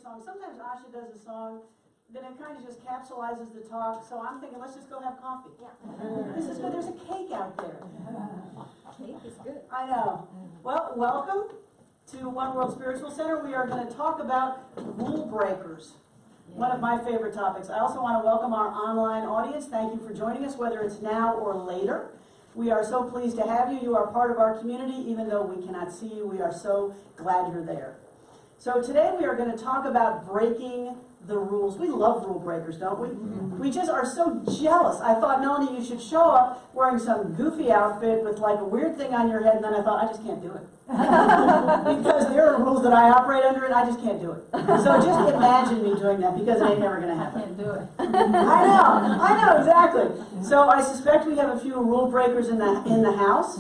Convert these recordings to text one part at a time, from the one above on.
song. Sometimes Asha does a song, then it kind of just capsulizes the talk. So I'm thinking, let's just go have coffee. Yeah. This is good. There's a cake out there. Cake is good. I know. Well, welcome to One World Spiritual Center. We are going to talk about rule breakers. One of my favorite topics. I also want to welcome our online audience. Thank you for joining us, whether it's now or later. We are so pleased to have you. You are part of our community, even though we cannot see you. We are so glad you're there. So today we are going to talk about breaking the rules. We love rule breakers, don't we? We just are so jealous. I thought, Melanie, you should show up wearing some goofy outfit with like a weird thing on your head, and then I thought, I just can't do it. Because there are rules that I operate under, and I just can't do it. So just imagine me doing that, because it ain't never going to happen. Can't do it. I know, exactly. So I suspect we have a few rule breakers in the house.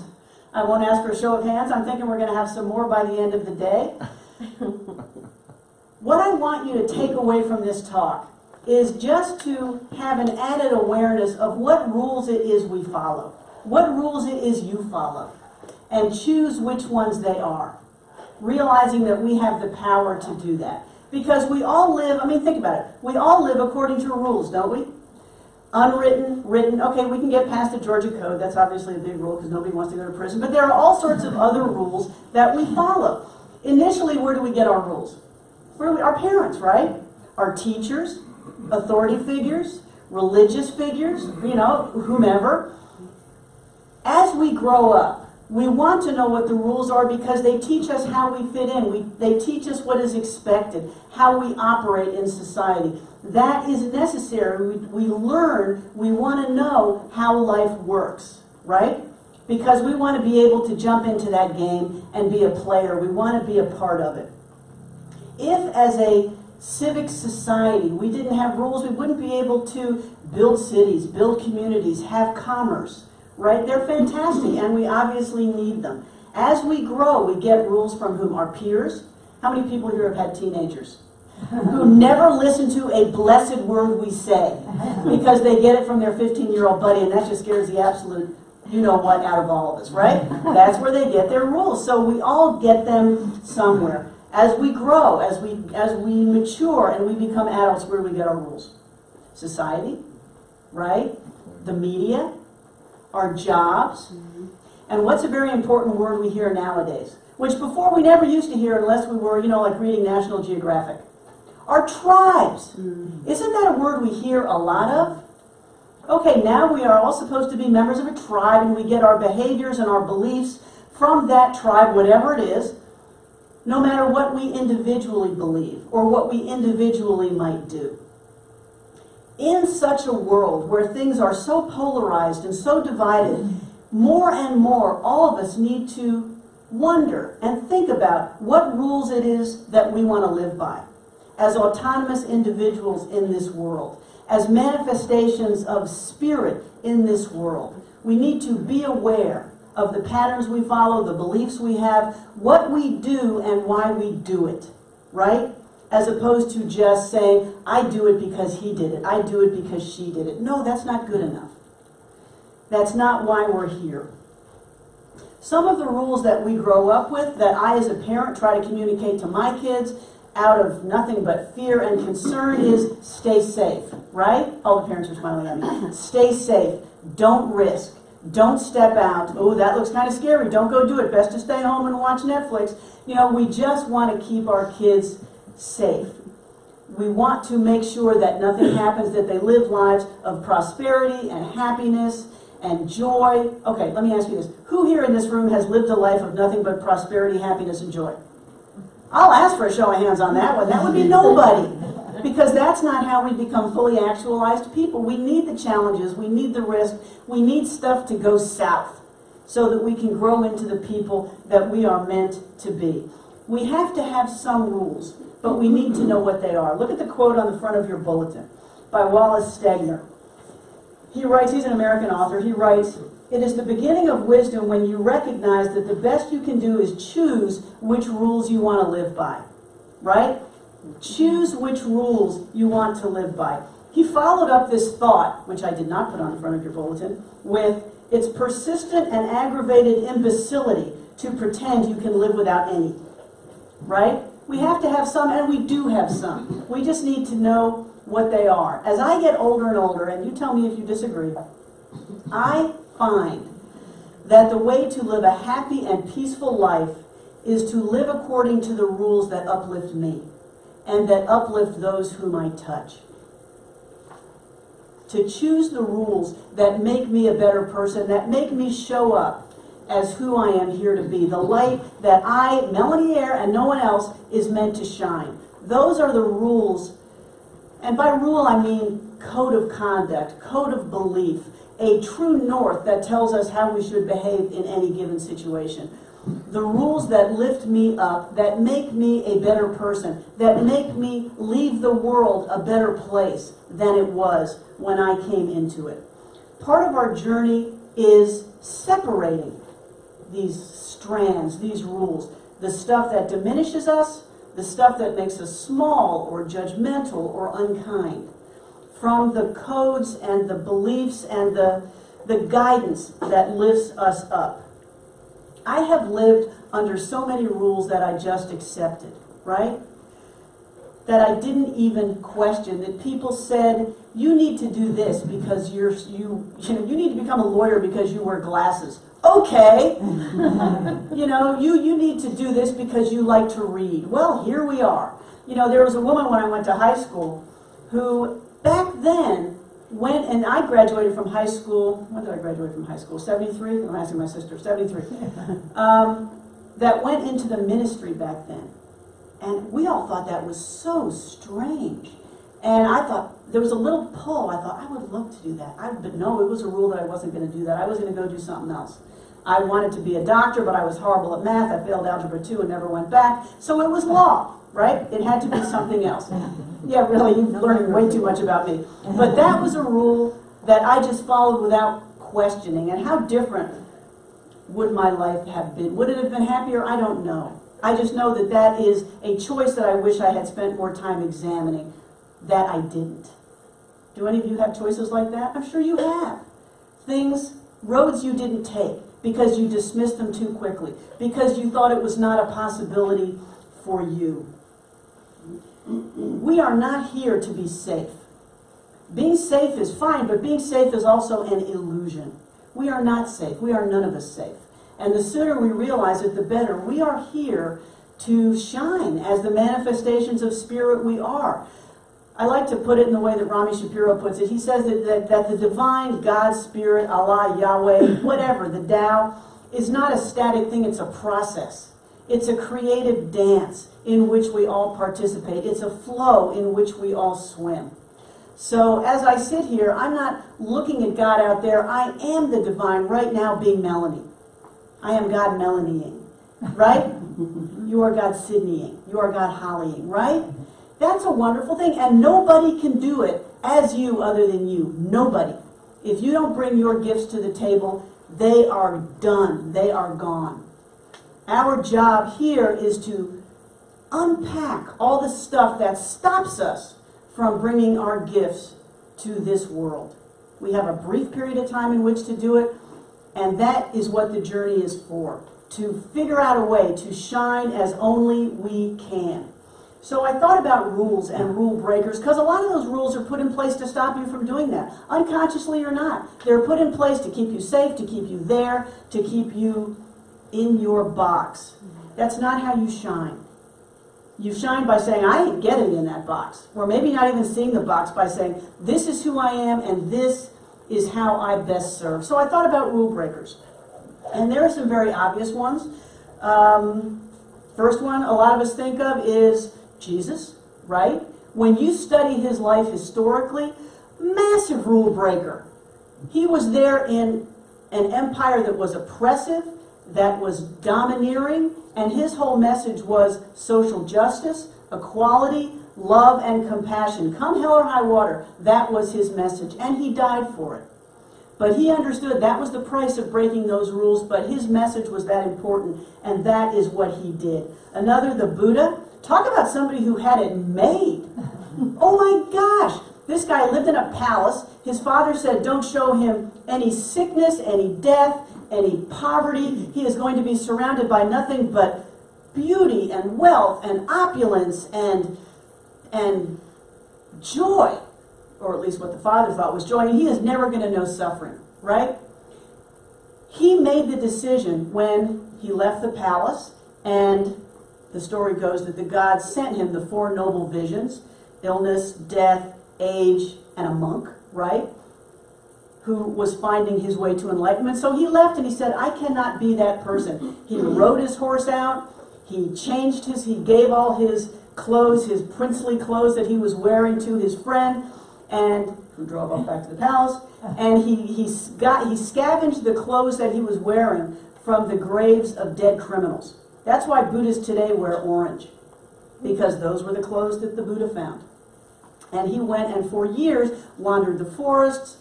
I won't ask for a show of hands. I'm thinking we're going to have some more by the end of the day. What I want you to take away from this talk is just to have an added awareness of what rules it is we follow, what rules it is you follow, and choose which ones they are, realizing that we have the power to do that. Because we all live, I mean, think about it, we all live according to rules, don't we? Unwritten, written, okay, we can get past the Georgia Code, that's obviously a big rule because nobody wants to go to prison, but there are all sorts of other rules that we follow. Initially, where do we get our rules? Our parents, right? Our teachers, authority figures, religious figures, you know, whomever. As we grow up, we want to know what the rules are because they teach us how we fit in. They teach us what is expected, how we operate in society. That is necessary. We learn, we want to know how life works, right? Because we want to be able to jump into that game and be a player. We want to be a part of it. If, as a civic society, we didn't have rules, we wouldn't be able to build cities, build communities, have commerce, right? They're fantastic, and we obviously need them. As we grow, we get rules from whom? Our peers. How many people here have had teenagers who never listen to a blessed word we say because they get it from their 15-year-old buddy, and that just scares the absolute you-know-what out of all of us, right? That's where they get their rules. So we all get them somewhere. As we grow, as we mature and we become adults, where do we get our rules? Society, right? The media, our jobs. And what's a very important word we hear nowadays, which before we never used to hear unless we were, like reading National Geographic. Our tribes. Isn't that a word we hear a lot of? Okay, now we are all supposed to be members of a tribe, and we get our behaviors and our beliefs from that tribe, whatever it is, no matter what we individually believe or what we individually might do. In such a world where things are so polarized and so divided, more and more all of us need to wonder and think about what rules it is that we want to live by as autonomous individuals in this world, as manifestations of spirit in this world. We need to be aware of the patterns we follow, the beliefs we have, what we do and why we do it, right? As opposed to just saying, I do it because he did it, I do it because she did it. No, that's not good enough. That's not why we're here. Some of the rules that we grow up with, that I as a parent try to communicate to my kids out of nothing but fear and concern, is stay safe, right? All the parents are smiling at me. Stay safe. Don't risk. Don't step out. Oh, that looks kind of scary. Don't go do it. Best to stay home and watch Netflix. We just want to keep our kids safe. We want to make sure that nothing happens, that they live lives of prosperity and happiness and joy. Okay, let me ask you this. Who here in this room has lived a life of nothing but prosperity, happiness, and joy? I'll ask for a show of hands on that one. That would be nobody. Because that's not how we become fully actualized people. We need the challenges, we need the risk, we need stuff to go south so that we can grow into the people that we are meant to be. We have to have some rules, but we need to know what they are. Look at the quote on the front of your bulletin by Wallace Stegner. He writes, he's an American author, he writes, "It is the beginning of wisdom when you recognize that the best you can do is choose which rules you want to live by." Right? Choose which rules you want to live by. He followed up this thought, which I did not put on the front of your bulletin, with, "It's persistent and aggravated imbecility to pretend you can live without any." Right? We have to have some, and we do have some. We just need to know what they are. As I get older and older, and you tell me if you disagree, I find that the way to live a happy and peaceful life is to live according to the rules that uplift me and that uplift those whom I touch. To choose the rules that make me a better person, that make me show up as who I am here to be, the light that I, Melanie, Eyre, and no one else is meant to shine. Those are the rules, and by rule I mean code of conduct, code of belief, a true north that tells us how we should behave in any given situation. The rules that lift me up, that make me a better person, that make me leave the world a better place than it was when I came into it. Part of our journey is separating these strands, these rules, the stuff that diminishes us, the stuff that makes us small or judgmental or unkind, from the codes and the beliefs and the guidance that lifts us up. I have lived under so many rules that I just accepted, right? That I didn't even question, that people said, you need to do this because you need to become a lawyer because you wear glasses. Okay. You need to do this because you like to read. Well, here we are. There was a woman when I went to high school who back then went, and I graduated from high school, when did I graduate from high school? 73? I'm asking my sister, 73. That went into the ministry back then. And we all thought that was so strange. And I thought, there was a little pull. I thought, I would love to do that. But no, it was a rule that I wasn't going to do that. I was going to go do something else. I wanted to be a doctor, but I was horrible at math. I failed Algebra 2 and never went back. So it was law, right? It had to be something else. Yeah, really, you're learning way too much about me. But that was a rule that I just followed without questioning. And how different would my life have been? Would it have been happier? I don't know. I just know that that is a choice that I wish I had spent more time examining, that I didn't. Do any of you have choices like that? I'm sure you have. Roads you didn't take because you dismissed them too quickly, because you thought it was not a possibility for you. We are not here to be safe. Being safe is fine, but being safe is also an illusion. We are not safe. We are none of us safe. And the sooner we realize it, the better. We are here to shine as the manifestations of spirit we are. I like to put it in the way that Rami Shapiro puts it. He says that the divine, God, Spirit, Allah, Yahweh, whatever, the Tao, is not a static thing, it's a process. It's a creative dance in which we all participate. It's a flow in which we all swim. So as I sit here, I'm not looking at God out there. I am the divine right now being Melanie. I am God Melanieing, right? You are God Sydneying. You are God Hollying, right? That's a wonderful thing, and nobody can do it as you other than you. Nobody. If you don't bring your gifts to the table, they are done. They are gone. Our job here is to unpack all the stuff that stops us from bringing our gifts to this world. We have a brief period of time in which to do it, and that is what the journey is for, to figure out a way to shine as only we can. So I thought about rules and rule breakers, because a lot of those rules are put in place to stop you from doing that, unconsciously or not. They're put in place to keep you safe, to keep you there, to keep you in your box. That's not how you shine. You shine by saying, I ain't getting in that box. Or maybe not even seeing the box, by saying, this is who I am and this is how I best serve. So I thought about rule breakers. And there are some very obvious ones. First one a lot of us think of is Jesus, right? When you study his life historically, massive rule breaker. He was there in an empire that was oppressive, that was domineering, and his whole message was social justice, equality, love, and compassion. Come hell or high water, that was his message, and he died for it. But he understood that was the price of breaking those rules, but his message was that important, and that is what he did. Another, the Buddha. Talk about somebody who had it made. Oh my gosh, this guy lived in a palace. His father said, don't show him any sickness, any death, any poverty. He is going to be surrounded by nothing but beauty and wealth and opulence and joy, or at least what the Father thought was joy, and he is never going to know suffering, right? He made the decision when he left the palace, and the story goes that the gods sent him the 4 noble visions: illness, death, age, and a monk, right? Who was finding his way to enlightenment. So he left and he said, I cannot be that person. He rode his horse out, he gave all his clothes, his princely clothes that he was wearing, to his friend, and who drove off back to the palace, and he scavenged the clothes that he was wearing from the graves of dead criminals. That's why Buddhists today wear orange, because those were the clothes that the Buddha found. And he went and for years wandered the forests,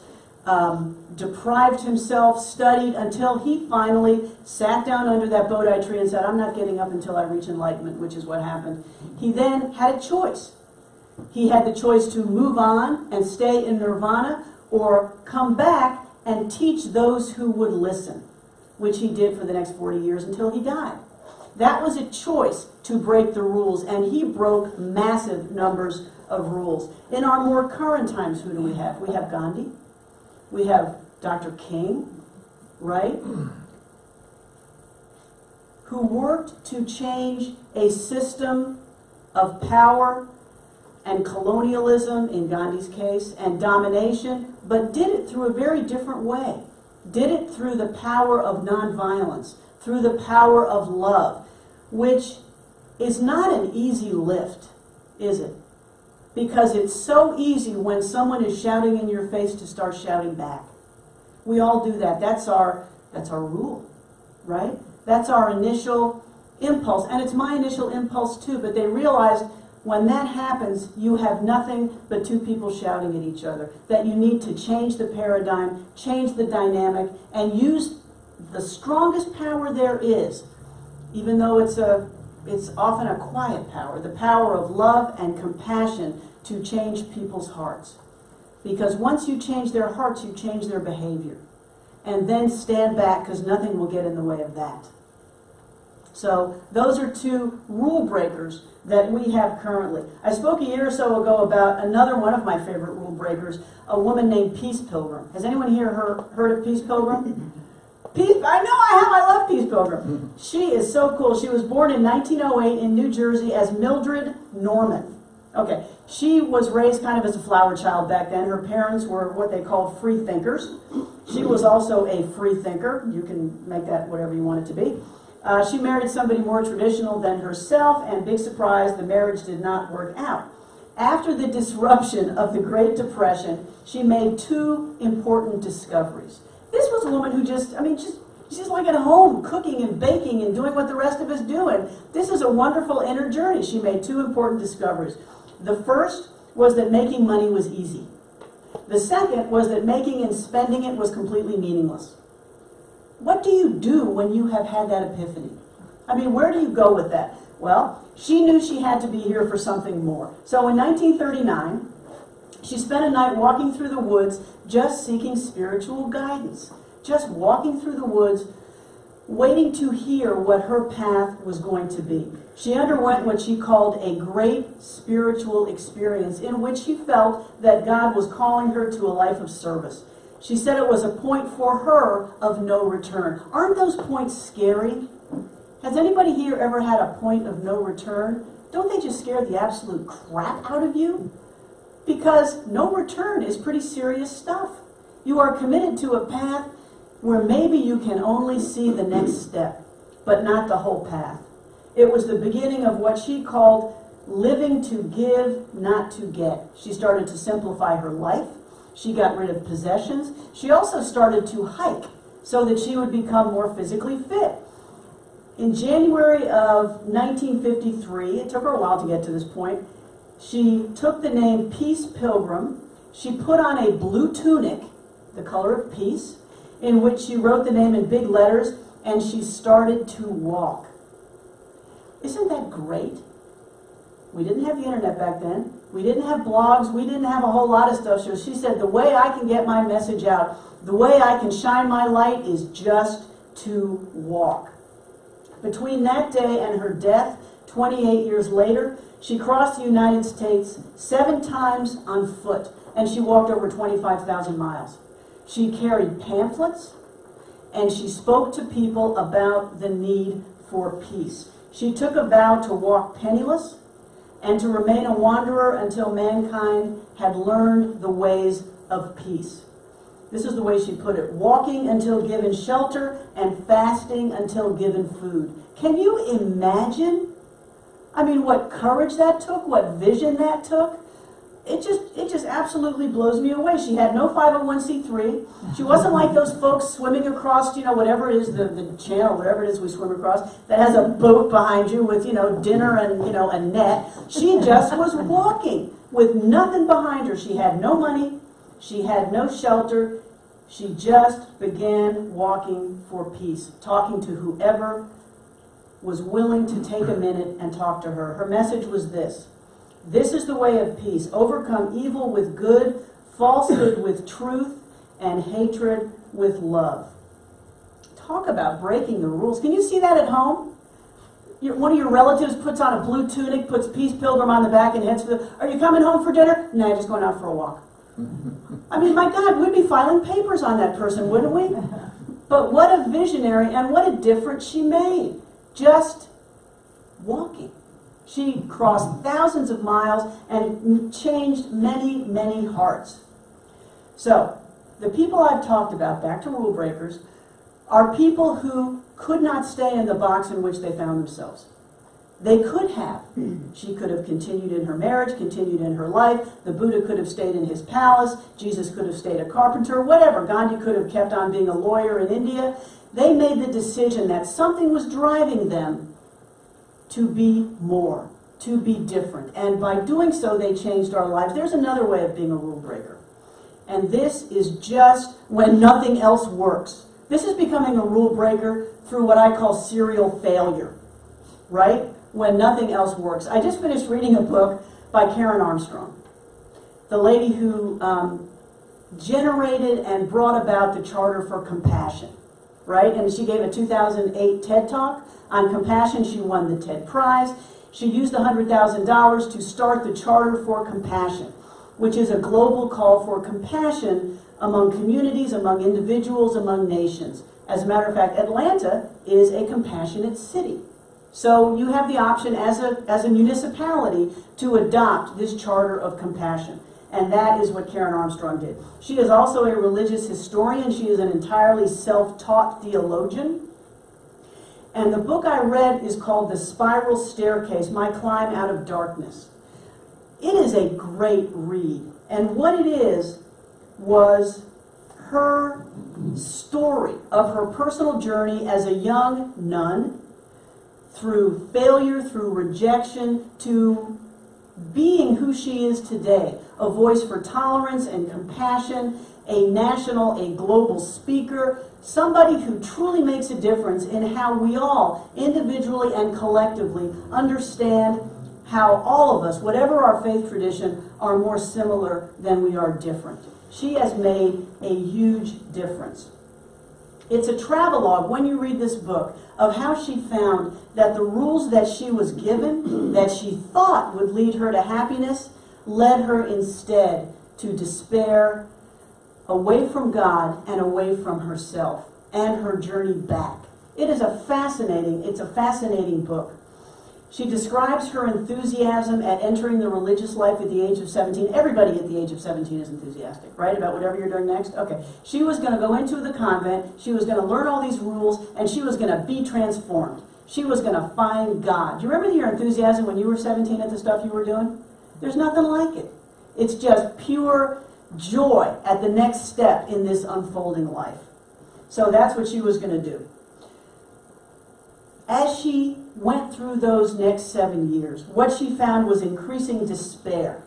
deprived himself, studied, until he finally sat down under that Bodhi tree and said, I'm not getting up until I reach enlightenment, which is what happened. He then had a choice. He had the choice to move on and stay in nirvana, or come back and teach those who would listen, which he did for the next 40 years until he died. That was a choice to break the rules, and he broke massive numbers of rules. In our more current times, who do we have? We have Gandhi. We have Dr. King, right? Who worked to change a system of power and colonialism, in Gandhi's case, and domination, but did it through a very different way. Did it through the power of nonviolence, through the power of love, which is not an easy lift, is it? Because it's so easy when someone is shouting in your face to start shouting back. We all do that. That's our rule, right? That's our initial impulse. And it's my initial impulse too, but they realized when that happens, you have nothing but 2 people shouting at each other. That you need to change the paradigm, change the dynamic, and use the strongest power there is, even though it's often a quiet power, the power of love and compassion, to change people's hearts. Because once you change their hearts, you change their behavior. And then stand back, because nothing will get in the way of that. So those are 2 rule breakers that we have currently. I spoke a year or so ago about another one of my favorite rule breakers, a woman named Peace Pilgrim. Has anyone here heard of Peace Pilgrim? I love Peace Pilgrim. She is so cool. She was born in 1908 in New Jersey as Mildred Norman. Okay, she was raised kind of as a flower child back then. Her parents were what they called free thinkers. She was also a free thinker. You can make that whatever you want it to be. She married somebody more traditional than herself, and big surprise, the marriage did not work out. After the disruption of the Great Depression, she made 2 important discoveries. This was a woman who she's like at home cooking and baking and doing what the rest of us do. And this is a wonderful inner journey. She made 2 important discoveries. The first was that making money was easy. The second was that making and spending it was completely meaningless. What do you do when you have had that epiphany? I mean, where do you go with that? Well, she knew she had to be here for something more. So in 1939, she spent a night walking through the woods, just seeking spiritual guidance. Just walking through the woods, waiting to hear what her path was going to be. She underwent what she called a great spiritual experience, in which she felt that God was calling her to a life of service. She said it was a point for her of no return. Aren't those points scary? Has anybody here ever had a point of no return? Don't they just scare the absolute crap out of you? Because no return is pretty serious stuff. You are committed to a path where maybe you can only see the next step, but not the whole path. It was the beginning of what she called living to give, not to get. She started to simplify her life. She got rid of possessions. She also started to hike so that she would become more physically fit. In January of 1953, it took her a while to get to this point, she took the name Peace Pilgrim. She put on a blue tunic, the color of peace, in which she wrote the name in big letters, and she started to walk. Isn't that great? We didn't have the internet back then. We didn't have blogs. We didn't have a whole lot of stuff. So she said, the way I can get my message out, the way I can shine my light is just to walk. Between that day and her death, 28 years later, she crossed the United States 7 times on foot, and she walked over 25,000 miles. She carried pamphlets, and she spoke to people about the need for peace. She took a vow to walk penniless and to remain a wanderer until mankind had learned the ways of peace. This is the way she put it: walking until given shelter and fasting until given food. Can you imagine? I mean, what courage that took, what vision that took. It just absolutely blows me away. She had no 501c3. She wasn't like those folks swimming across, whatever it is, the channel, whatever it is we swim across, that has a boat behind you with, dinner and, a net. She just was walking with nothing behind her. She had no money. She had no shelter. She just began walking for peace, talking to whoever was willing to take a minute and talk to her. Her message was this: this is the way of peace. Overcome evil with good, falsehood with truth, and hatred with love. Talk about breaking the rules. Can you see that at home? One of your relatives puts on a blue tunic, puts Peace Pilgrim on the back, and heads for the... Are you coming home for dinner? No, just going out for a walk. I mean, my God, we'd be filing papers on that person, wouldn't we? But what a visionary, and what a difference she made. Just walking. She crossed thousands of miles and changed many, many hearts. So, the people I've talked about, back to rule breakers, are people who could not stay in the box in which they found themselves. They could have. She could have continued in her marriage, continued in her life. The Buddha could have stayed in his palace. Jesus could have stayed a carpenter, whatever. Gandhi could have kept on being a lawyer in India. They made the decision that something was driving them to be more, to be different. And by doing so, they changed our lives. There's another way of being a rule breaker. And this is just when nothing else works. This is becoming a rule breaker through what I call serial failure, right? When nothing else works. I just finished reading a book by Karen Armstrong, the lady who generated and brought about the Charter for Compassion, right? And she gave a 2008 TED Talk on compassion. She won the TED Prize. She used $100,000 to start the Charter for Compassion, which is a global call for compassion among communities, among individuals, among nations. As a matter of fact, Atlanta is a compassionate city. So you have the option as a municipality to adopt this Charter of Compassion. And that is what Karen Armstrong did. She is also a religious historian. She is an entirely self-taught theologian. And the book I read is called The Spiral Staircase, My Climb Out of Darkness. It is a great read. And what it is was her story of her personal journey as a young nun, through failure, through rejection, to being who she is today. A voice for tolerance and compassion, a national, a global speaker, somebody who truly makes a difference in how we all, individually and collectively, understand how all of us, whatever our faith tradition, are more similar than we are different. She has made a huge difference. It's a travelogue, when you read this book, of how she found that the rules that she was given, that she thought would lead her to happiness, led her instead to despair, away from God and away from herself, and her journey back. It's a fascinating book. She describes her enthusiasm at entering the religious life at the age of 17. Everybody at the age of 17 is enthusiastic, right? About whatever you're doing next? Okay. She was going to go into the convent, she was going to learn all these rules, and she was going to be transformed. She was going to find God. Do you remember your enthusiasm when you were 17 at the stuff you were doing? There's nothing like it. It's just pure joy at the next step in this unfolding life. So that's what she was going to do. As she went through those next 7 years, what she found was increasing despair,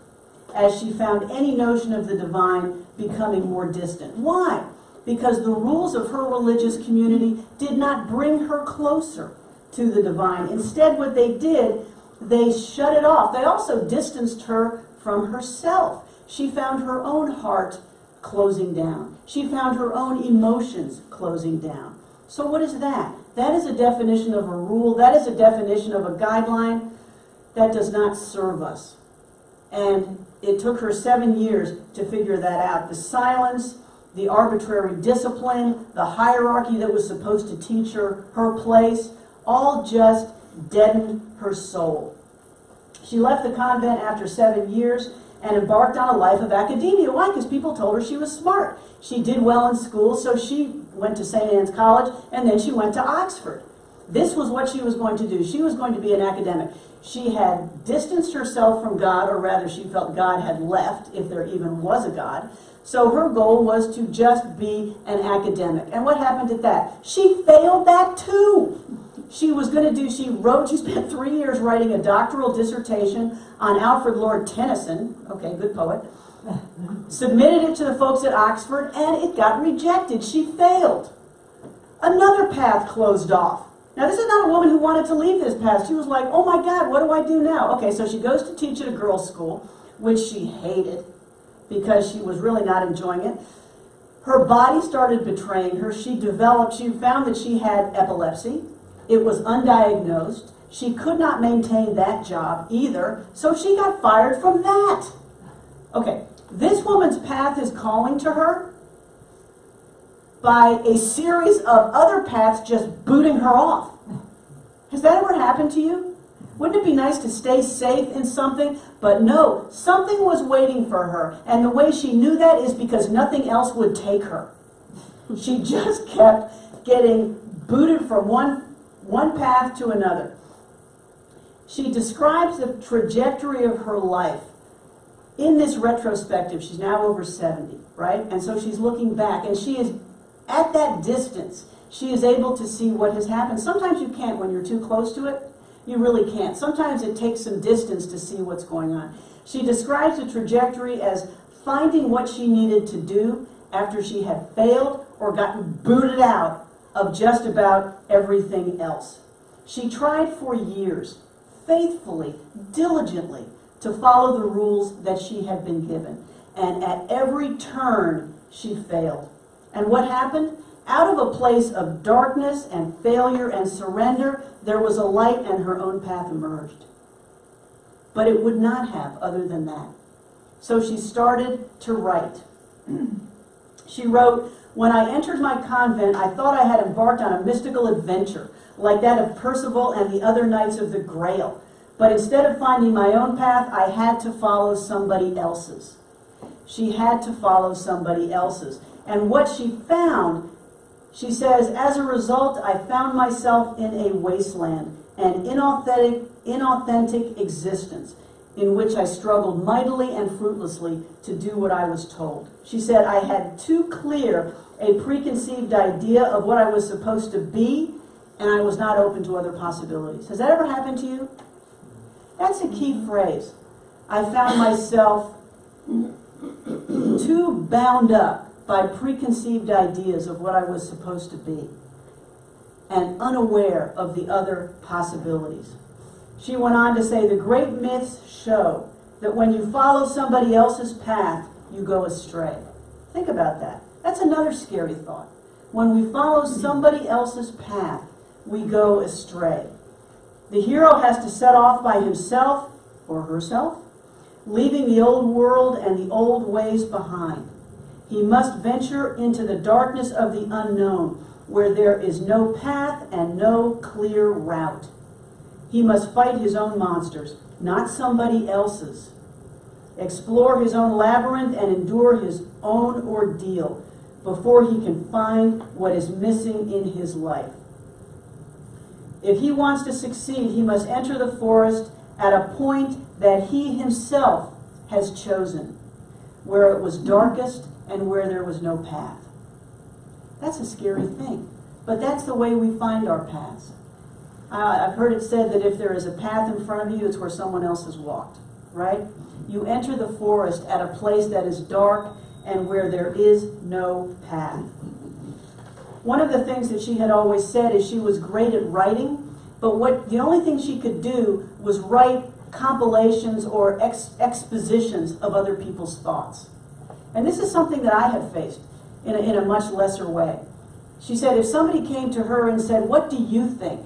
as she found any notion of the divine becoming more distant. Why? Because the rules of her religious community did not bring her closer to the divine. Instead, what they did, they shut it off. They also distanced her from herself. She found her own heart closing down. She found her own emotions closing down. So what is that? That is a definition of a rule. That is a definition of a guideline that does not serve us. And it took her 7 years to figure that out. The silence, the arbitrary discipline, the hierarchy that was supposed to teach her her place, all just deadened her soul. She left the convent after 7 years and embarked on a life of academia. Why? Because people told her she was smart. She did well in school, so she went to St. Anne's College, and then she went to Oxford. This was what she was going to do. She was going to be an academic. She had distanced herself from God, or rather she felt God had left, if there even was a God. So her goal was to just be an academic. And what happened at that? She failed that too. She spent 3 years writing a doctoral dissertation on Alfred Lord Tennyson, okay, good poet, submitted it to the folks at Oxford, and it got rejected. She failed. Another path closed off. Now, this is not a woman who wanted to leave this path. She was like, oh my God, what do I do now? Okay, so she goes to teach at a girls' school, which she hated because she was really not enjoying it. Her body started betraying her. She found that she had epilepsy. It was undiagnosed. She could not maintain that job either, so she got fired from that. Okay, this woman's path is calling to her by a series of other paths just booting her off. Has that ever happened to you? Wouldn't it be nice to stay safe in something? But no, something was waiting for her, and the way she knew that is because nothing else would take her. She just kept getting booted from one path to another. She describes the trajectory of her life in this retrospective. She's now over 70, right? And so she's looking back, and she is at that distance. She is able to see what has happened. Sometimes you can't when you're too close to it. You really can't. Sometimes it takes some distance to see what's going on. She describes the trajectory as finding what she needed to do after she had failed or gotten booted out of just about everything else. She tried for years, faithfully, diligently, to follow the rules that she had been given. And at every turn, she failed. And what happened? Out of a place of darkness and failure and surrender, there was a light, and her own path emerged. But it would not have other than that. So she started to write. She wrote, "When I entered my convent, I thought I had embarked on a mystical adventure, like that of Percival and the other knights of the Grail. But instead of finding my own path, I had to follow somebody else's." She had to follow somebody else's. And what she found, she says, "As a result, I found myself in a wasteland, an inauthentic existence, in which I struggled mightily and fruitlessly to do what I was told." She said, "I had too clear a preconceived idea of what I was supposed to be, and I was not open to other possibilities." Has that ever happened to you? That's a key phrase. I found myself too bound up by preconceived ideas of what I was supposed to be, and unaware of the other possibilities. She went on to say, "The great myths show that when you follow somebody else's path, you go astray." Think about that. That's another scary thought. When we follow somebody else's path, we go astray. The hero has to set off by himself or herself, leaving the old world and the old ways behind. He must venture into the darkness of the unknown, where there is no path and no clear route. He must fight his own monsters, not somebody else's. Explore his own labyrinth and endure his own ordeal before he can find what is missing in his life. If he wants to succeed, he must enter the forest at a point that he himself has chosen, where it was darkest and where there was no path. That's a scary thing, but that's the way we find our paths. I've heard it said that if there is a path in front of you, it's where someone else has walked, right? You enter the forest at a place that is dark and where there is no path. One of the things that she had always said is she was great at writing, but the only thing she could do was write compilations or expositions of other people's thoughts. And this is something that I have faced in a much lesser way. She said if somebody came to her and said, "What do you think?"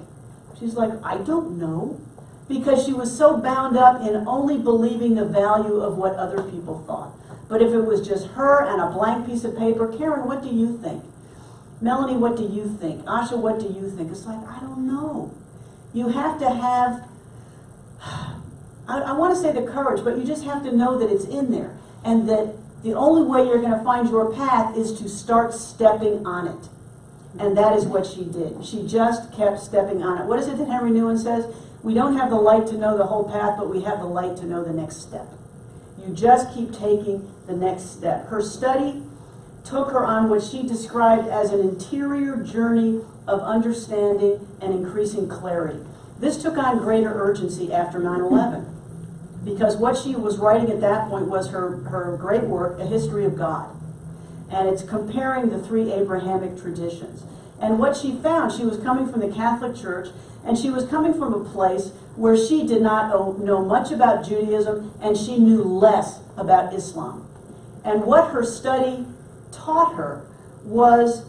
She's like, "I don't know." Because she was so bound up in only believing the value of what other people thought. But if it was just her and a blank piece of paper, "Karen, what do you think? Melanie, what do you think? Asha, what do you think?" It's like, I don't know. You have to have, I want to say the courage, but you just have to know that it's in there. And that the only way you're going to find your path is to start stepping on it. And that is what she did. She just kept stepping on it. What is it that Henry Nouwen says? We don't have the light to know the whole path, but we have the light to know the next step. You just keep taking the next step. Her study took her on what she described as an interior journey of understanding and increasing clarity. This took on greater urgency after 9/11, because what she was writing at that point was her great work, A History of God. And it's comparing the three Abrahamic traditions. And what she found, she was coming from the Catholic Church, and she was coming from a place where she did not know much about Judaism, and she knew less about Islam. And what her study taught her was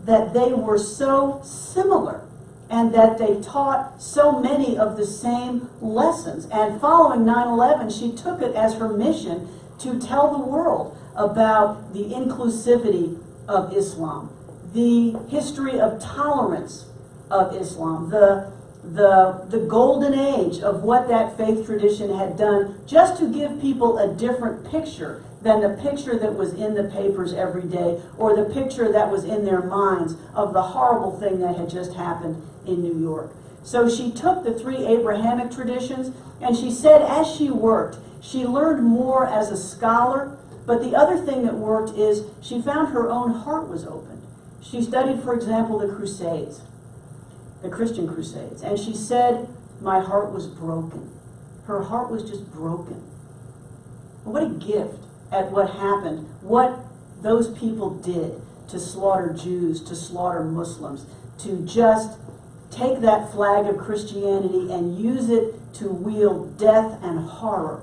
that they were so similar, and that they taught so many of the same lessons. And following 9/11, she took it as her mission to tell the world about the inclusivity of Islam, the history of tolerance of Islam, the golden age of what that faith tradition had done, just to give people a different picture than the picture that was in the papers every day, or the picture that was in their minds of the horrible thing that had just happened in New York. So she took the three Abrahamic traditions, and she said as she worked, she learned more as a scholar, but the other thing that worked is she found her own heart was opened. She studied, for example, the Crusades, the Christian Crusades, and she said, my heart was broken. Her heart was just broken. What a gift at what happened, what those people did to slaughter Jews, to slaughter Muslims, to just take that flag of Christianity and use it to wield death and horror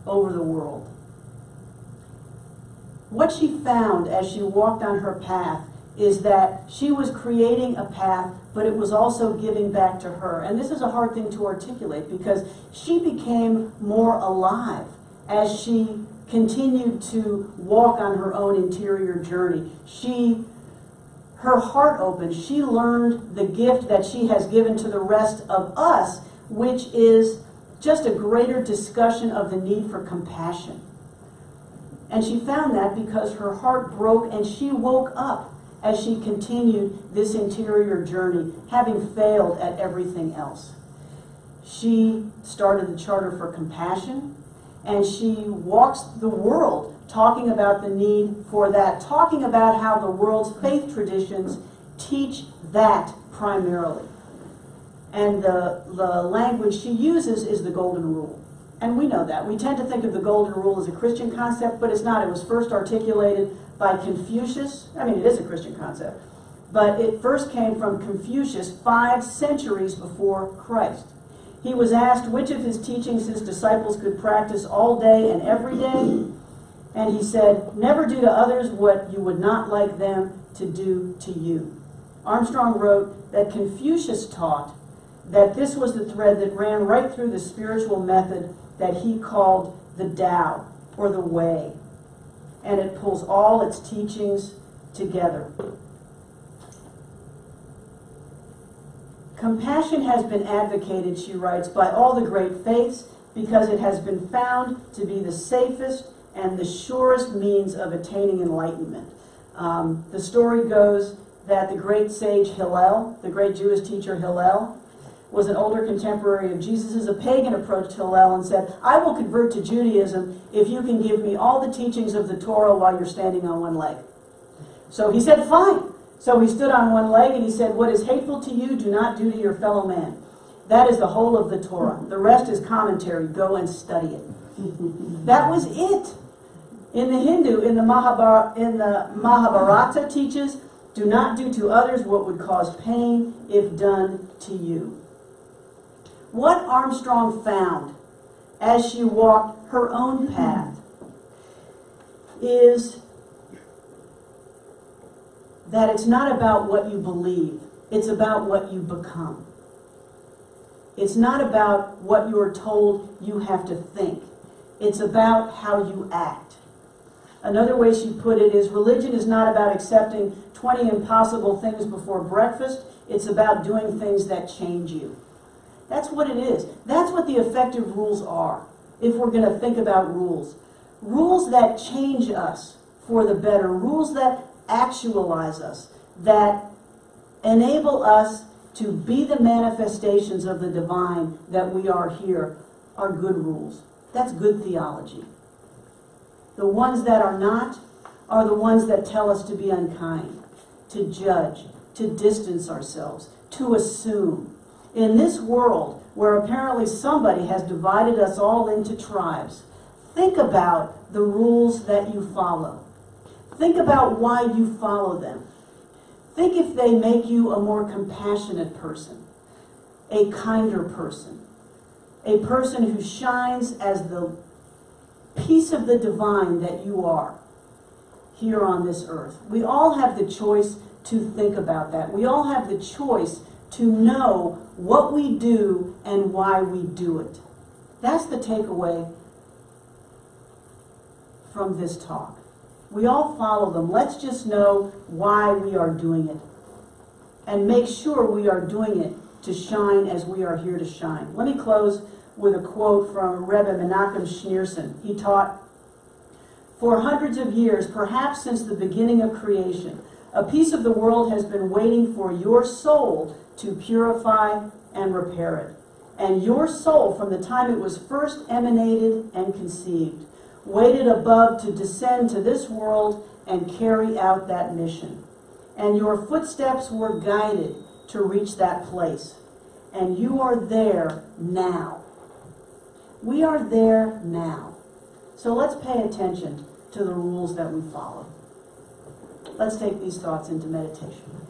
over the world. What she found as she walked on her path is that she was creating a path, but it was also giving back to her. And this is a hard thing to articulate, because she became more alive as she continued to walk on her own interior journey. Her heart opened. She learned the gift that she has given to the rest of us, which is just a greater discussion of the need for compassion. And she found that because her heart broke, and she woke up as she continued this interior journey, having failed at everything else. She started the Charter for Compassion, and she walks the world talking about the need for that, talking about how the world's faith traditions teach that primarily. And the language she uses is the Golden Rule. And we know that. We tend to think of the Golden Rule as a Christian concept, but it's not. It was first articulated by Confucius. I mean, it is a Christian concept. But it first came from Confucius 5 centuries before Christ. He was asked which of his teachings his disciples could practice all day and every day. And he said, never do to others what you would not like them to do to you. Armstrong wrote that Confucius taught that this was the thread that ran right through the spiritual method that he called the Tao, or the Way. And it pulls all its teachings together. Compassion has been advocated, she writes, by all the great faiths because it has been found to be the safest and the surest means of attaining enlightenment. The story goes that the great sage Hillel, the great Jewish teacher Hillel, was an older contemporary of Jesus'. A pagan approached Hillel and said, I will convert to Judaism if you can give me all the teachings of the Torah while you're standing on one leg. So he said, fine. So he stood on one leg and he said, what is hateful to you, do not do to your fellow man. That is the whole of the Torah. The rest is commentary. Go and study it. That was it. In the Hindu, in the Mahabharata teaches, do not do to others what would cause pain if done to you. What Armstrong found as she walked her own path is that it's not about what you believe, it's about what you become. It's not about what you're told you have to think. It's about how you act. Another way she put it is, religion is not about accepting 20 impossible things before breakfast. It's about doing things that change you. That's what it is. That's what the effective rules are, if we're going to think about rules. Rules that change us for the better. Rules that actualize us, that enable us to be the manifestations of the divine that we are here, are good rules. That's good theology. The ones that are not are the ones that tell us to be unkind, to judge, to distance ourselves, to assume. In this world where apparently somebody has divided us all into tribes, think about the rules that you follow. Think about why you follow them. Think if they make you a more compassionate person, a kinder person, a person who shines as the piece of the divine that you are here on this earth. We all have the choice to think about that. We all have the choice to know what we do and why we do it. That's the takeaway from this talk. We all follow them. Let's just know why we are doing it. And make sure we are doing it to shine as we are here to shine. Let me close with a quote from Rebbe Menachem Schneerson. He taught, "For hundreds of years, perhaps since the beginning of creation, a piece of the world has been waiting for your soul to purify and repair it. And your soul, from the time it was first emanated and conceived, waited above to descend to this world and carry out that mission. And your footsteps were guided to reach that place. And you are there now." We are there now. So let's pay attention to the rules that we follow. Let's take these thoughts into meditation.